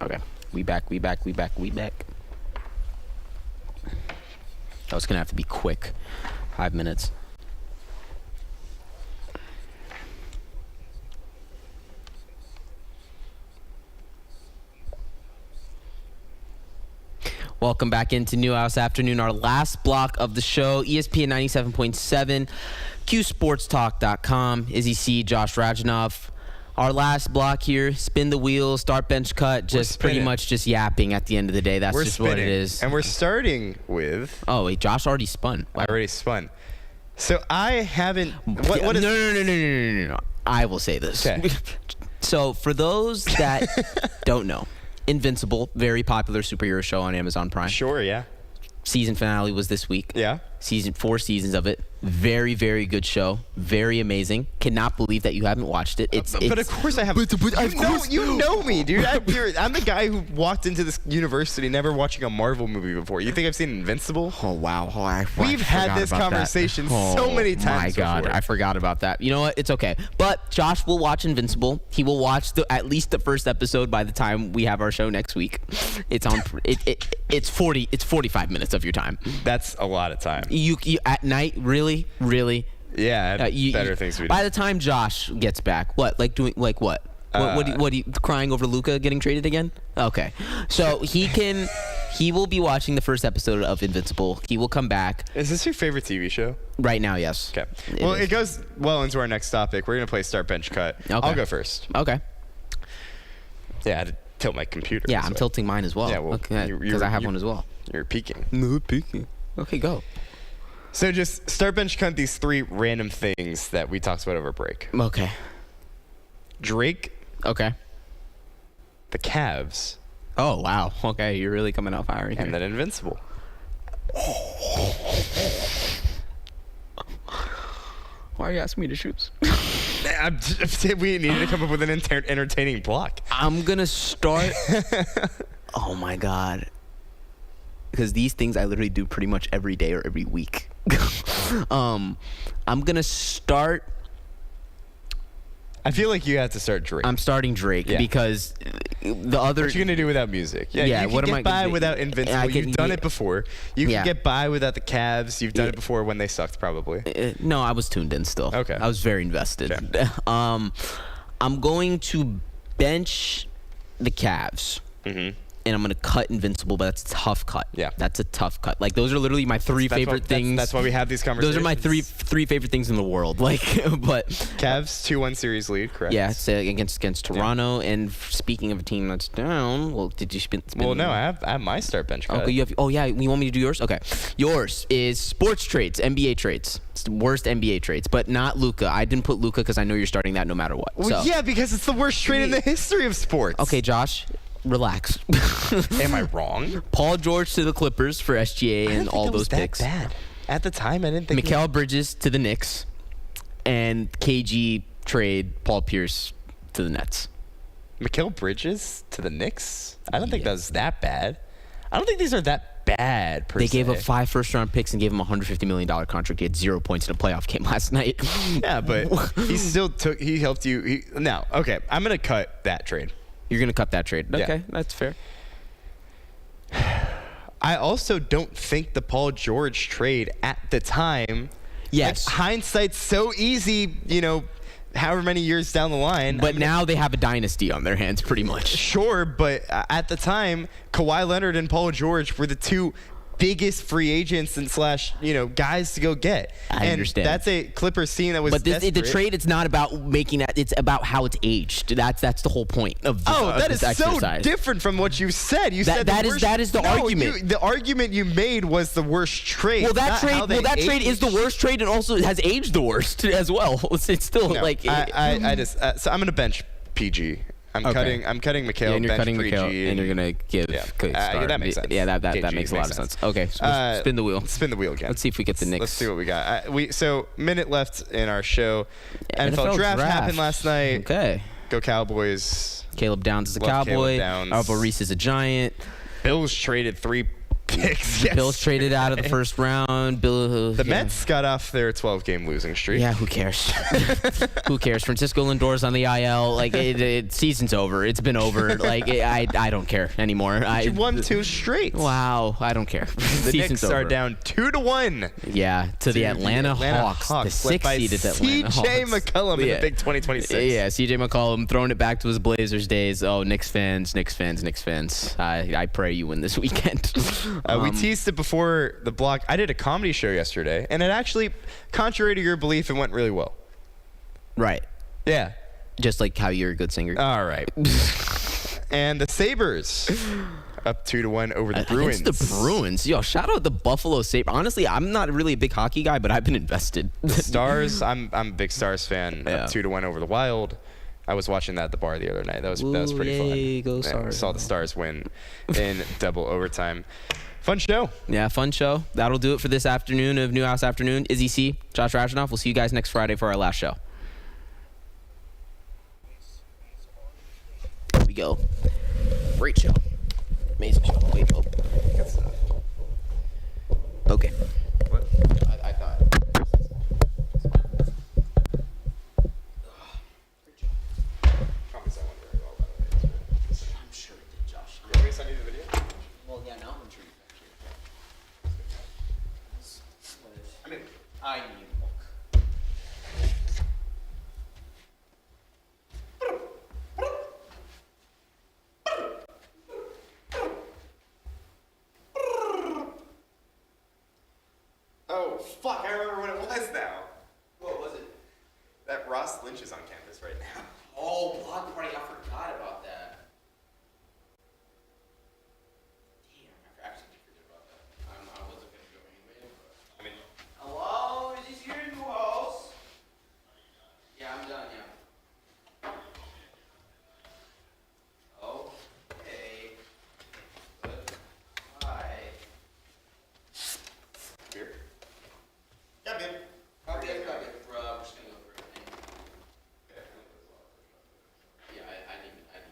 Okay. We back. Oh, it's gonna have to be quick. 5 minutes. Welcome back into Newhouse Afternoon, our last block of the show. ESPN 97.7, QSportsTalk.com. Izzy C, Josh Rajanov. Our last block here, spin the wheel, start bench cut, just pretty much just yapping at the end of the day. That's just what it is. And we're starting with... Oh, wait, Josh already spun. I already spun. So I haven't... What is... No. I will say this. Okay. So for those that don't know, Invincible, very popular superhero show on Amazon Prime. Sure, yeah. Season finale was this week. Yeah. 4 seasons of it. Very, very good show. Very amazing. Cannot believe that you haven't watched it. But of course I have. You know me, dude. I'm the guy who walked into this university never watching a Marvel movie before. You think I've seen Invincible? Oh, wow. We've had this conversation so many times. My God, before. I forgot about that. You know what? It's okay. But Josh will watch Invincible. He will watch at least the first episode by the time we have our show next week. It's on. It's 45 minutes of your time. That's a lot of time. You at night, really? Yeah, better things to do. By the time Josh gets back, what? What are you crying over Luka getting traded again? Okay. So he will be watching the first episode of Invincible. He will come back. Is this your favorite TV show? Right now, yes. Okay. Well, it goes well into our next topic. We're going to play Start Bench Cut. Okay. I'll go first. Okay. Yeah, I had to tilt my computer. Yeah, I'm tilting mine as well. Yeah, well, because I have one as well. You're peeking. No peeking. Okay, go. So just start bench cut these 3 random things that we talked about over break. Okay. Drake. Okay. The Cavs. Oh, wow. Okay, you're really coming out firing here. And then Invincible. Why are you asking me to choose? We needed to come up with an entertaining block. I'm going to start... Oh, my God. Because these things I literally do pretty much every day or every week. I'm going to start... I feel like you have to start Drake. I'm starting Drake because the other... What are you going to do without music? Yeah, you can get by without Invincible. You've done it before. You can get by without the Cavs. You've done it before when they sucked, probably. No, I was tuned in still. Okay. I was very invested. Okay. I'm going to bench the Cavs. Mm-hmm. And I'm going to cut Invincible, but that's a tough cut. Yeah. That's a tough cut. Like, those are literally my 3 favorite things. That's why we have these conversations. Those are my three favorite things in the world. Like, but... Cavs, 2-1 series lead, correct? Yeah, against Toronto. Yeah. And speaking of a team that's down, well, did you spin Well, no, I have my start bench cut. Okay, you want me to do yours? Okay. Yours is sports trades, NBA trades. It's the worst NBA trades, but not Luka. I didn't put Luka because I know you're starting that no matter what. Well, yeah, because it's the worst trade in the history of sports. Okay, Josh... Relax. Am I wrong? Paul George to the Clippers for SGA and all those picks. Bad. At the time, I didn't think. Mikal Bridges to the Knicks, and KG trade Paul Pierce to the Nets. Mikal Bridges to the Knicks? I don't think that's that bad. I don't think these are that bad. They gave up 5 first-round picks and gave him a $150 million contract. He had 0 points in a playoff game last night. Yeah, but he still took. He helped you. Now, okay, I'm gonna cut that trade. You're going to cut that trade. Okay, Yeah. That's fair. I also don't think the Paul George trade at the time. Yes. Like, hindsight's so easy, however many years down the line. But now they have a dynasty on their hands, pretty much. Sure, but at the time, Kawhi Leonard and Paul George were the two biggest free agents and guys to go get. I understand. That's a Clippers team that was But the desperate. trade, it's not about making that. It's about how it's aged. That's the whole point of that this is exercise. so different from what you said. You said that is the argument. The argument you made was the worst trade. Well, that trade is the aged. worst trade and also has aged the worst as well. It's still No, like I just so I'm gonna bench PG. I'm cutting Mikhail. and you're bench cutting PG, Mikhail, and you're gonna give Star. that makes sense. Yeah, that KG makes a lot of sense. Okay, so spin the wheel. Spin the wheel again. Let's see if we get the Knicks. Let's see what we got. So minute left in our show. NFL draft happened last night. Okay. Go Cowboys. Caleb Downs is a Love Cowboy. Caleb Downs. Alvaro Reese is a Giant. Bills traded 3 picks. Bills traded out of the first round. The Mets got off their 12-game losing streak. Yeah, who cares? Who cares? Francisco Lindor's on the IL. Like season's over. It's been over. Like I don't care anymore. You won 2 straight. Wow, I don't care. The Knicks are down 2-1. Yeah, to the Atlanta Hawks, the 6th-seeded Atlanta Hawks. CJ McCollum in the Big 2026. Yeah, CJ McCollum throwing it back to his Blazers days. Oh, Knicks fans. I pray you win this weekend. We teased it before the block. I did a comedy show yesterday, and it actually, contrary to your belief, it went really well. Right. Yeah. Just like how you're a good singer. All right. And the Sabres up 2-1 over the Bruins. Against the Bruins. Yo, shout out the Buffalo Sabres. Honestly, I'm not really a big hockey guy, but I've been invested. The Stars, I'm a big Stars fan. Yeah. Up 2-1 over the Wild. I was watching that at the bar the other night. That was pretty yay, fun. Go Stars. Saw the Stars win in double overtime. Fun show. Yeah, fun show. That'll do it for this afternoon of Newhouse Afternoon. Izzy C, Josh Rajanoff. We'll see you guys next Friday for our last show. Here we go. Great show. Amazing show. Wait, oh. Okay. What? I thought. Promise I went very well, by the way. I'm sure it did, Josh. You want me to send you the video? Well, yeah, now I'm intrigued. I mean, I need a book. oh, fuck, I remember what it was now. What was it? That Ross Lynch is on campus right now. Oh, block party. I forgot about that. Damn, I actually forget about that. I wasn't going to go anyway. But... I mean, Hello? Is this here in Newhouse? Yeah, I'm done, yeah. Okay. Goodbye. beer. Yeah, man. Copy it. We're just going to go for it. Yeah, I need to know that.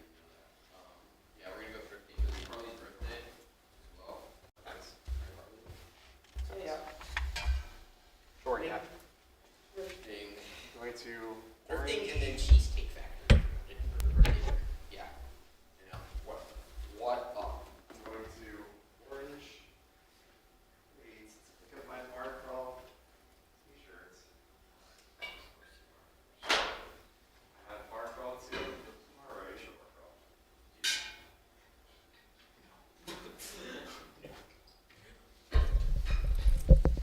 Yeah, we're going to go for it. It's Carly's birthday as well. Nice. Yeah. Sure, yeah. Birthday. Going to Birthday and then Cheesecake Factory. Yeah. You know, what up? I'm going to Orange. Wait, look at my bar crawl t-shirts. I have bar crawl too. Tomorrow, I should bar crawl.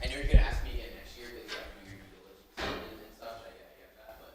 I know you're gonna ask me again next year because you have to do your due diligence and such. I get that, but